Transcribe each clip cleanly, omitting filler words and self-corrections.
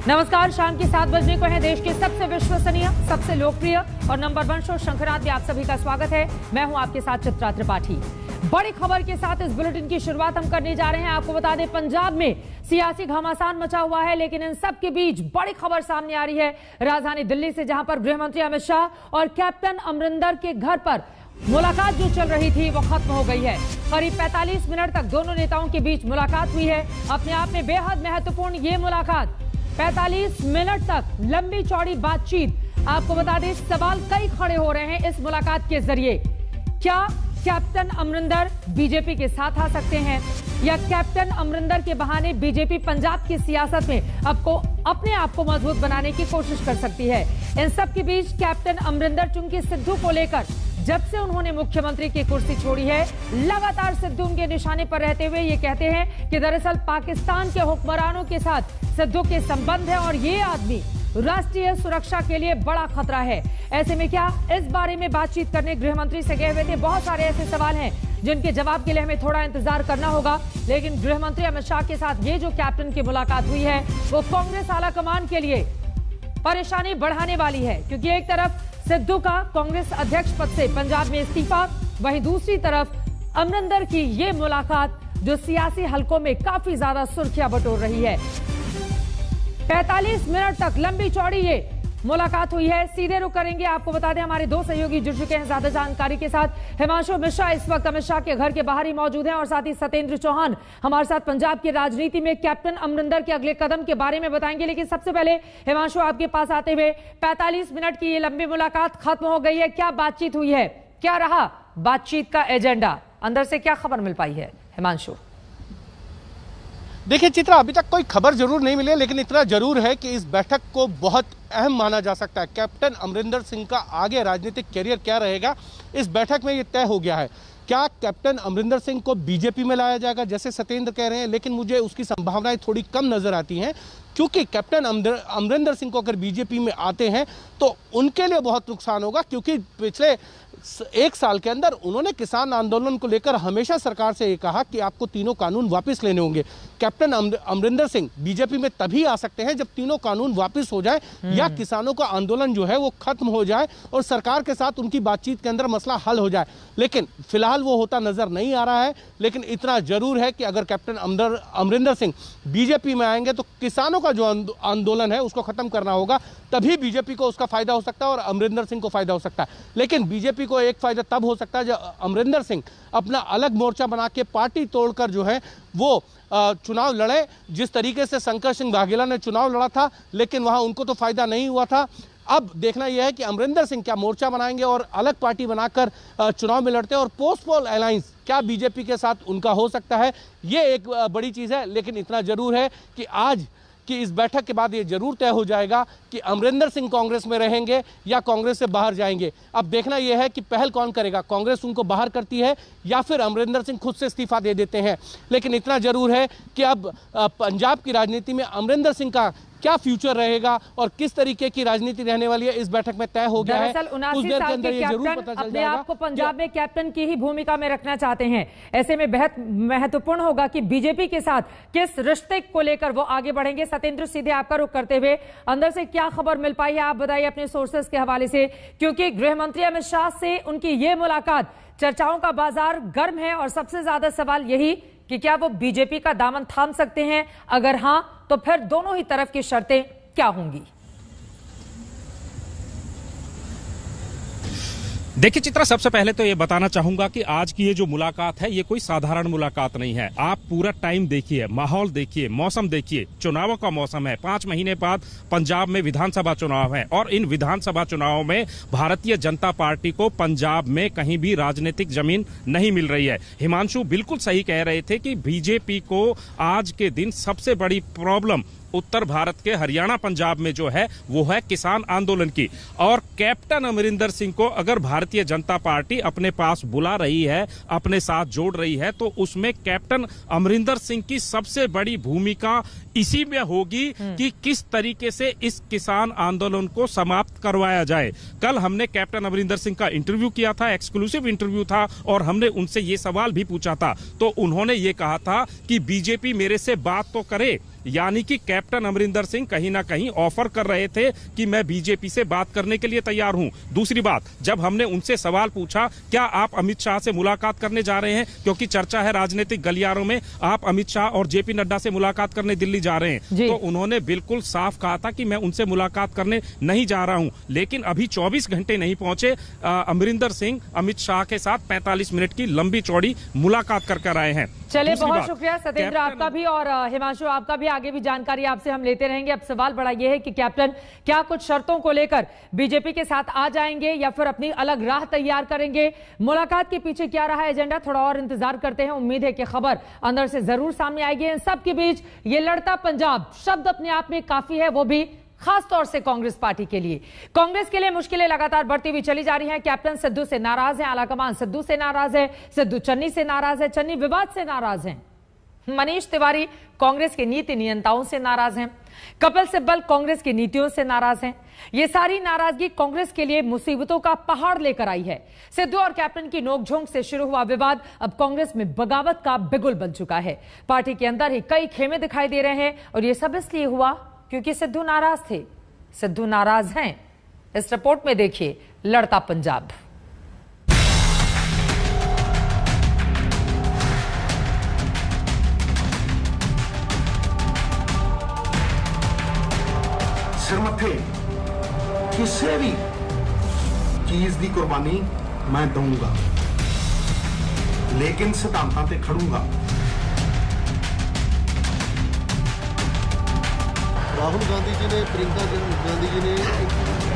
नमस्कार, शाम के 7 बजने को है देश के सबसे विश्वसनीय, सबसे लोकप्रिय और नंबर 1 शो शंकराद में आप सभी का स्वागत है। मैं हूं आपके साथ चित्रा त्रिपाठी। बड़ी खबर के साथ इस बुलेटिन की शुरुआत हम करने जा रहे हैं। आपको बता दें, पंजाब में सियासी घमासान मचा हुआ है, लेकिन इन सब के बीच बड़ी खबर सामने आ रही है राजधानी दिल्ली से, जहां पर गृह मंत्री अमित शाह और कैप्टन अमरिंदर के घर पर मुलाकात जो चल रही थी वो खत्म हो गई है। करीब 45 मिनट तक दोनों नेताओं के बीच मुलाकात हुई है। अपने आप में बेहद महत्वपूर्ण ये मुलाकात, 45 मिनट तक लंबी चौड़ी बातचीत। आपको बता दें, सवाल कई खड़े हो रहे हैं इस मुलाकात के जरिए। क्या कैप्टन अमरिंदर बीजेपी के साथ आ सकते हैं, या कैप्टन अमरिंदर के बहाने बीजेपी पंजाब की सियासत में अपने आप को मजबूत बनाने की कोशिश कर सकती है। इन सब के बीच कैप्टन अमरिंदर चूंकि सिद्धू को लेकर जब से उन्होंने मुख्यमंत्री की कुर्सी छोड़ी है, लगातार सिद्धू उनके निशाने पर रहते हुए ये कहते हैं कि दरअसल पाकिस्तान के हुक्मरानों के साथ सिद्धू के संबंध है और ये आदमी राष्ट्रीय सुरक्षा के लिए बड़ा खतरा है। ऐसे में क्या इस बारे में बातचीत करने गृह मंत्री से गए हुए थे? बहुत सारे ऐसे सवाल हैं जिनके जवाब के लिए हमें थोड़ा इंतजार करना होगा। लेकिन गृह मंत्री अमित शाह के साथ ये जो कैप्टन की मुलाकात हुई है वो कांग्रेस आलाकमान के लिए परेशानी बढ़ाने वाली है, क्योंकि एक तरफ सिद्धू का कांग्रेस अध्यक्ष पद से पंजाब में इस्तीफा, वहीं दूसरी तरफ अमरिंदर की ये मुलाकात जो सियासी हलकों में काफी ज्यादा सुर्खियां बटोर रही है। 45 मिनट तक लंबी चौड़ी ये मुलाकात हुई है। सीधे रुख करेंगे, आपको बता दें हमारे दो सहयोगी जुड़ चुके हैं ज्यादा जानकारी के साथ। हिमांशु मिश्रा इस वक्त अमित शाह के घर के बाहर ही मौजूद हैं और साथ ही सत्येंद्र चौहान हमारे साथ पंजाब की राजनीति में कैप्टन अमरिंदर के अगले कदम के बारे में बताएंगे। लेकिन सबसे पहले हिमांशु, आपके पास आते हुए, 45 मिनट की ये लंबी मुलाकात खत्म हो गई है, क्या बातचीत हुई है, क्या रहा बातचीत का एजेंडा, अंदर से क्या खबर मिल पाई है? हिमांशु। देखिए चित्रा, अभी तक कोई खबर जरूर नहीं मिली, लेकिन इतना जरूर है कि इस बैठक को बहुत अहम माना जा सकता है। कैप्टन अमरिंदर सिंह का आगे राजनीतिक करियर क्या रहेगा, इस बैठक में ये तय हो गया है। क्या कैप्टन अमरिंदर सिंह को बीजेपी में लाया जाएगा जैसे सत्येंद्र कह रहे हैं, लेकिन मुझे उसकी संभावनाएं थोड़ी कम नजर आती हैं, क्योंकि कैप्टन अमरिंदर सिंह को अगर बीजेपी में आते हैं तो उनके लिए बहुत नुकसान होगा, क्योंकि पिछले 1 साल के अंदर उन्होंने किसान आंदोलन को लेकर हमेशा सरकार से ये कहा कि आपको तीनों कानून वापस लेने होंगे। कैप्टन अमरिंदर सिंह बीजेपी में तभी आ सकते हैं जब तीनों कानून वापस हो जाए या किसानों का आंदोलन जो है वो खत्म हो जाए और सरकार के साथ उनकी बातचीत के अंदर मसला हल हो जाए। लेकिन फिलहाल वो होता नजर नहीं आ रहा है। लेकिन इतना जरूर है कि अगर कैप्टन अमरिंदर सिंह बीजेपी में आएंगे तो किसानों का जो आंदोलन है उसको खत्म करना होगा, तभी बीजेपी को उसका फायदा हो सकता है और अमरिंदर सिंह को फायदा हो सकता है। लेकिन बीजेपी को एक फायदा तब हो सकता है जब अमरिंदर सिंह अपना अलग मोर्चा बना के पार्टी तोड़कर जो है वो चुनाव लड़े। जिस तरीके से शंकर सिंह वाघेला ने चुनाव लड़ा था, लेकिन वहां उनको तो फायदा नहीं हुआ था। अब देखना यह है कि अमरिंदर सिंह क्या मोर्चा बनाएंगे और अलग पार्टी बनाकर चुनाव में लड़ते हैं, और पोस्ट पोल अलायंस क्या बीजेपी के साथ उनका हो सकता है, ये एक बड़ी चीज़ है। लेकिन इतना जरूर है कि आज कि इस बैठक के बाद ये जरूर तय हो जाएगा कि अमरिंदर सिंह कांग्रेस में रहेंगे या कांग्रेस से बाहर जाएंगे। अब देखना यह है कि पहल कौन करेगा, कांग्रेस उनको बाहर करती है या फिर अमरिंदर सिंह खुद से इस्तीफा दे देते हैं। लेकिन इतना जरूर है कि अब पंजाब की राजनीति में अमरिंदर सिंह का क्या फ्यूचर रहेगा और किस तरीके की राजनीति रहने वाली है, इस बैठक में तय हो गया है। दरअसल 79 साल के कैप्टन अपने आप को पंजाब में कैप्टन की ही भूमिका में रखना चाहते हैं। ऐसे में बेहद महत्वपूर्ण होगा कि बीजेपी के साथ किस रिश्ते को लेकर वो आगे बढ़ेंगे। सत्येंद्र, सीधे आपका रुख करते हुए, अंदर से क्या खबर मिल पाई है, आप बताइए अपने सोर्सेस के हवाले से, क्योंकि गृह मंत्री अमित शाह से उनकी ये मुलाकात, चर्चाओं का बाजार गर्म है और सबसे ज्यादा सवाल यही कि क्या वो बीजेपी का दामन थाम सकते हैं, अगर हां तो फिर दोनों ही तरफ की शर्तें क्या होंगी? देखिए चित्रा, सबसे पहले तो ये बताना चाहूंगा कि आज की ये जो मुलाकात है ये कोई साधारण मुलाकात नहीं है। आप पूरा टाइम देखिए, माहौल देखिए, मौसम देखिए, चुनावों का मौसम है। 5 महीने बाद पंजाब में विधानसभा चुनाव है और इन विधानसभा चुनावों में भारतीय जनता पार्टी को पंजाब में कहीं भी राजनीतिक जमीन नहीं मिल रही है। हिमांशु बिल्कुल सही कह रहे थे कि बीजेपी को आज के दिन सबसे बड़ी प्रॉब्लम उत्तर भारत के हरियाणा पंजाब में जो है वो है किसान आंदोलन की। और कैप्टन अमरिंदर सिंह को अगर भारतीय जनता पार्टी अपने पास बुला रही है, अपने साथ जोड़ रही है, तो उसमें कैप्टन अमरिंदर सिंह की सबसे बड़ी भूमिका इसी में होगी कि किस तरीके से इस किसान आंदोलन को समाप्त करवाया जाए। कल हमने कैप्टन अमरिंदर सिंह का इंटरव्यू किया था, एक्सक्लूसिव इंटरव्यू था, और हमने उनसे ये सवाल भी पूछा था, तो उन्होंने ये कहा था कि बीजेपी मेरे से बात तो करे यानी कि कैप्टन अमरिंदर सिंह कहीं ना कहीं ऑफर कर रहे थे कि मैं बीजेपी से बात करने के लिए तैयार हूं। दूसरी बात, जब हमने उनसे सवाल पूछा क्या आप अमित शाह से मुलाकात करने जा रहे हैं, क्योंकि चर्चा है राजनीतिक गलियारों में आप अमित शाह और जेपी नड्डा से मुलाकात करने दिल्ली जा रहे हैं, तो उन्होंने बिल्कुल साफ कहा था कि मैं उनसे मुलाकात करने नहीं जा रहा हूं। लेकिन अभी 24 घंटे नहीं पहुंचे, अमरिंदर सिंह अमित शाह के साथ 45 मिनट की लंबी चौड़ी मुलाकात कर आए हैं। चलिए, बहुत शुक्रिया सत्येंद्र आपका भी, और हिमांशु आपका भी। आगे भी जानकारी आपसे हम लेते रहेंगे। अब सवाल बड़ा यह है कि कैप्टन क्या कुछ शर्तों को लेकर बीजेपी के साथ आ जाएंगे या फिर अपनी अलग राह तैयार करेंगे? मुलाकात के पीछे क्या रहा एजेंडा, थोड़ा और इंतजार करते हैं। उम्मीद है कि खबर अंदर से जरूर सामने आएगी। इन सबके बीच ये लड़ता पंजाब शब्द अपने आप में काफी है, वो भी खास तौर से कांग्रेस पार्टी के लिए। कांग्रेस के लिए मुश्किलें लगातार बढ़ती हुई चली जा रही हैं। कैप्टन सिद्धू से नाराज है, आलाकमान सिद्धू से नाराज है, सिद्धू चन्नी से नाराज है, चन्नी विवाद से नाराज हैं, मनीष तिवारी कांग्रेस के नीति नियंताओं से नाराज हैं, कपिल सिब्बल कांग्रेस की नीतियों से नाराज हैं। ये सारी नाराजगी कांग्रेस के लिए मुसीबतों का पहाड़ लेकर आई है। सिद्धू और कैप्टन की नोकझोंक से शुरू हुआ विवाद अब कांग्रेस में बगावत का बिगुल बन चुका है। पार्टी के अंदर ही कई खेमे दिखाई दे रहे हैं, और यह सब इसलिए हुआ क्योंकि सिद्धू नाराज थे, सिद्धू नाराज हैं। इस रिपोर्ट में देखिए लड़ता पंजाब। सिरमथे किसी भी चीज की कुर्बानी मैं दूंगा, लेकिन सिद्धांतां ते खड़ूंगा। राहुल गांधी जी ने, प्रियंका गांधी जी ने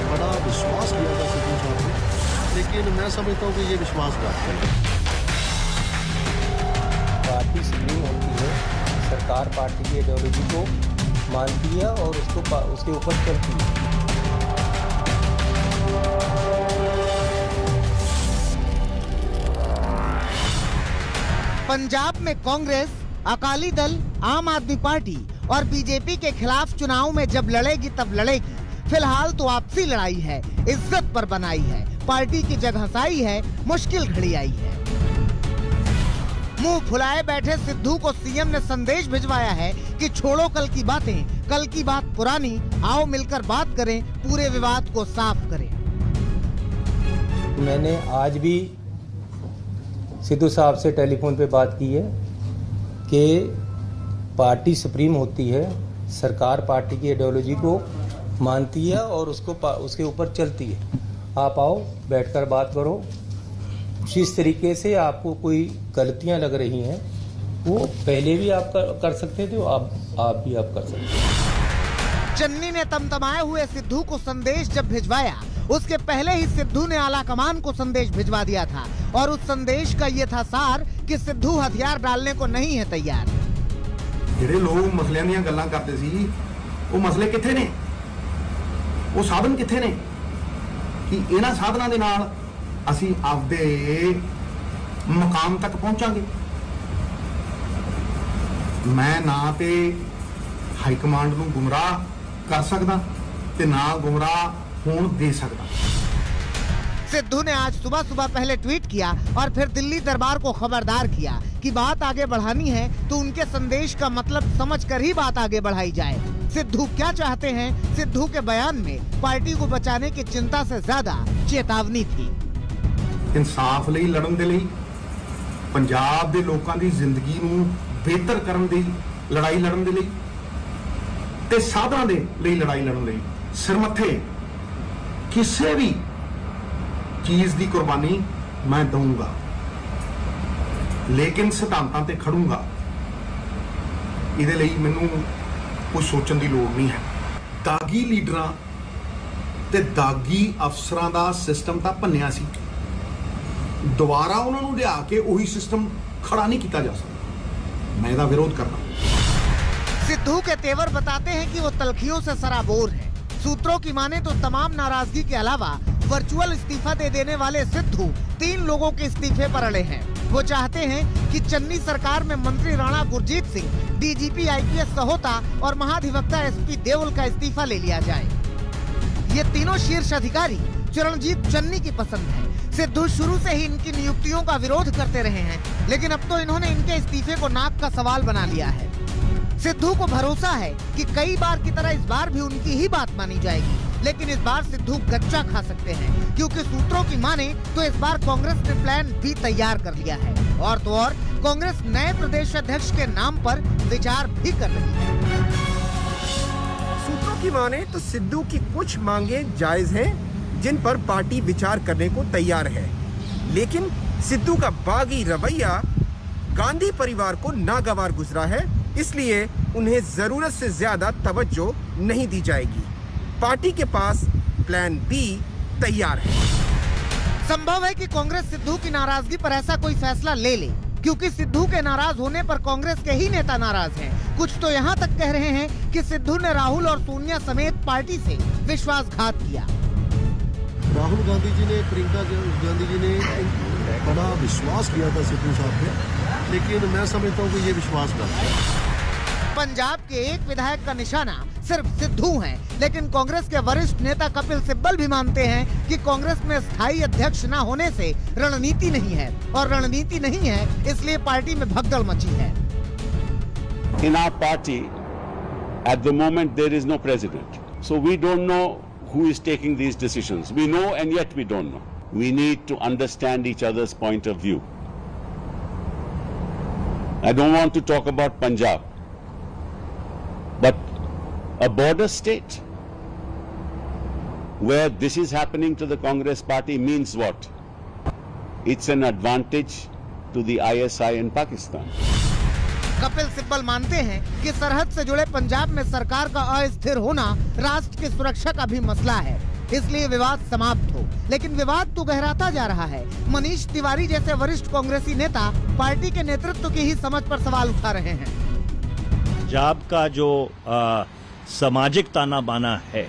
बड़ा विश्वास किया था सिद्धू साहब पे, लेकिन मैं समझता हूँ कि ये विश्वासघात है। पार्टी सुप्रीम होती है, सरकार पार्टी की आइडियोलॉजी को मानती है और उसके ऊपर चलती है। पंजाब में कांग्रेस, अकाली दल, आम आदमी पार्टी और बीजेपी के खिलाफ चुनाव में जब लड़ेगी तब लड़ेगी। फिलहाल तो आपसी लड़ाई है, इज्जत पर बनाई है, पार्टी की जगहसाई है, मुश्किल घड़ी आई है। मुंह फुलाए बैठे सिद्धू को सीएम ने संदेश भिजवाया है कि छोड़ो कल की बातें, कल की बात पुरानी, आओ मिलकर बात करें, पूरे विवाद को साफ करें। मैंने आज भी सिद्धू साहब से टेलीफोन पे बात की है कि पार्टी सुप्रीम होती है, सरकार पार्टी की आइडियोलॉजी को मानती है और उसके ऊपर चलती है। आप आओ, बैठकर बात करो। जिस तरीके से आपको कोई गलतियां लग रही हैं वो पहले भी आप कर सकते थे, आप भी कर सकते हैं। चन्नी ने तमतमाए हुए सिद्धू को संदेश जब भिजवाया, उसके पहले ही सिद्धू ने आलाकमान को संदेश भिजवा दिया था, और उस संदेश का ये था सार कि सिद्धू हथियार डालने को नहीं है तैयार। ਜਿਹੜੇ ਲੋਕ ਮਸਲਿਆਂ ਦੀਆਂ ਗੱਲਾਂ ਕਰਦੇ ਸੀ, ਉਹ ਮਸਲੇ ਕਿੱਥੇ ਨੇ? ਉਹ ਸਾਧਨ ਕਿੱਥੇ ਨੇ ਕਿ ਇਹਨਾਂ ਸਾਧਨਾਂ ਦੇ ਨਾਲ ਅਸੀਂ ਆਪਦੇ ਮਕਾਮ ਤੱਕ ਪਹੁੰਚਾਂਗੇ? ਮੈਂ ਨਾ ਤੇ ਹਾਈ ਕਮਾਂਡ ਨੂੰ ਗੁੰਮਰਾਹ ਕਰ ਸਕਦਾ ਤੇ ਨਾ ਗੁੰਮਰਾਹ ਹੋਣ ਦੇ सकता। सिद्धू ने आज सुबह सुबह पहले ट्वीट किया और फिर दिल्ली दरबार को खबरदार किया कि बात आगे बढ़ानी है तो उनके संदेश का मतलब समझकर ही बात आगे बढ़ाई जाए। सिद्धू क्या चाहते हैं? सिद्धू के बयान में पार्टी को बचाने की चिंता से ज्यादा चेतावनी थी। इंसाफ ਲਈ ਲੜਨ ਦੇ ਲਈ, ਪੰਜਾਬ ਦੇ ਲੋਕਾਂ ਦੀ ਜ਼ਿੰਦਗੀ ਨੂੰ ਬਿਹਤਰ ਕਰਨ ਦੀ ਲੜਾਈ ਲੜਨ ਦੇ ਲਈ ਤੇ ਸਾਧਨਾਂ ਦੇ ਲਈ ਲੜਾਈ ਲੜਨ ਲਈ ਸਿਰਮੱਥੇ ਕਿਸੇ ਵੀ चीज की कुर्बानी मैं दूंगा, लेकिन सिद्धांतां ते खड़ूंगा। इहदे लई मैनूं कुछ सोचण दी लोड़ नहीं है। दागी लीडरां ते दागी अफसरां दा सिस्टम तां भन्निया सी, दोबारा उन्हां नूं लिया के उही सिस्टम खड़ा नहीं किया जा सकता। मैं इहदा विरोध करना। सिद्धू के तेवर बताते हैं कि वो तलखियों से सराबोर है। सूत्रों की माने तो तमाम नाराजगी के अलावा वर्चुअल इस्तीफा दे देने वाले सिद्धू 3 लोगों के इस्तीफे पर अड़े हैं। वो चाहते हैं कि चन्नी सरकार में मंत्री राणा गुरजीत सिंह, डीजीपी आईपीएस सहोता और महाधिवक्ता एसपी देओल का इस्तीफा ले लिया जाए। ये तीनों शीर्ष अधिकारी चरणजीत चन्नी की पसंद है। सिद्धू शुरू से ही इनकी नियुक्तियों का विरोध करते रहे हैं, लेकिन अब तो इन्होंने इनके इस्तीफे को नाक का सवाल बना लिया है। सिद्धू को भरोसा है कि कई बार की तरह इस बार भी उनकी ही बात मानी जाएगी, लेकिन इस बार सिद्धू गच्चा खा सकते हैं, क्योंकि सूत्रों की माने तो इस बार कांग्रेस ने प्लान भी तैयार कर लिया है। और तो और कांग्रेस नए प्रदेश अध्यक्ष के नाम पर विचार भी कर रही है। सूत्रों की माने तो सिद्धू की कुछ मांगे जायज हैं, जिन पर पार्टी विचार करने को तैयार है, लेकिन सिद्धू का बागी रवैया गांधी परिवार को नागवार गुजरा है, इसलिए उन्हें जरूरत से ज्यादा तवज्जो नहीं दी जाएगी। पार्टी के पास प्लान बी तैयार है। संभव है कि कांग्रेस सिद्धू की नाराजगी पर ऐसा कोई फैसला ले ले, क्योंकि सिद्धू के नाराज होने पर कांग्रेस के ही नेता नाराज हैं। कुछ तो यहाँ तक कह रहे हैं कि सिद्धू ने राहुल और सोनिया समेत पार्टी से विश्वासघात किया। राहुल गांधी जी ने, प्रियंका गांधी जी ने बड़ा विश्वास किया था सिद्धू साहब पे, लेकिन मैं समझता हूँ कि ये विश्वासघात है। पंजाब के एक विधायक का निशाना सिर्फ सिद्धू हैं, लेकिन कांग्रेस के वरिष्ठ नेता कपिल सिब्बल भी मानते हैं कि कांग्रेस में स्थायी अध्यक्ष न होने से रणनीति नहीं है, और रणनीति नहीं है इसलिए पार्टी में भगदड़ मची है। In our party, at the moment there is no president, so we don't know who is taking these decisions. We know and yet we don't know. We need to understand each other's point of view. I don't want to talk about Punjab, but a border state where this is happening to the Congress party means what? It's an advantage to the ISI in Pakistan. Kapil Sibal मानते हैं कि सरहद से जुड़े पंजाब में सरकार का अस्थिर होना राष्ट्र की सुरक्षा का भी मसला है, इसलिए विवाद समाप्त हो। लेकिन विवाद तो गहराता जा रहा है। मनीष तिवारी जैसे वरिष्ठ कांग्रेसी नेता पार्टी के नेतृत्व की ही समझ पर सवाल उठा रहे हैं। पंजाब का जो सामाजिक ताना बाना है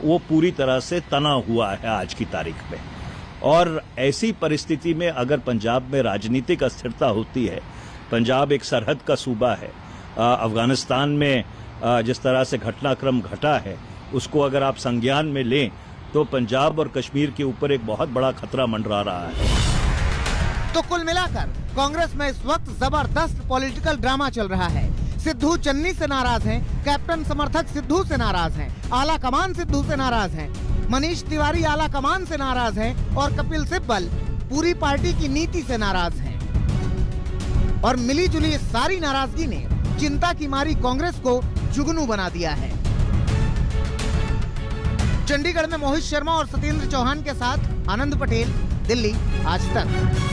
वो पूरी तरह से तना हुआ है आज की तारीख में, और ऐसी परिस्थिति में अगर पंजाब में राजनीतिक अस्थिरता होती है, पंजाब एक सरहद का सूबा है, अफगानिस्तान में जिस तरह से घटनाक्रम घटा है उसको अगर आप संज्ञान में लें तो पंजाब और कश्मीर के ऊपर एक बहुत बड़ा खतरा मंडरा रहा है। तो कुल मिलाकर कांग्रेस में इस वक्त जबरदस्त पॉलिटिकल ड्रामा चल रहा है। सिद्धू चन्नी से नाराज हैं, कैप्टन समर्थक सिद्धू से नाराज हैं, आला कमान सिद्धू से नाराज हैं, मनीष तिवारी आला कमान से नाराज हैं, और कपिल सिब्बल पूरी पार्टी की नीति से नाराज हैं। और मिली जुली इस सारी नाराजगी ने चिंता की मारी कांग्रेस को जुगनू बना दिया है। चंडीगढ़ में मोहित शर्मा और सत्येंद्र चौहान के साथ आनंद पटेल, दिल्ली आज तक।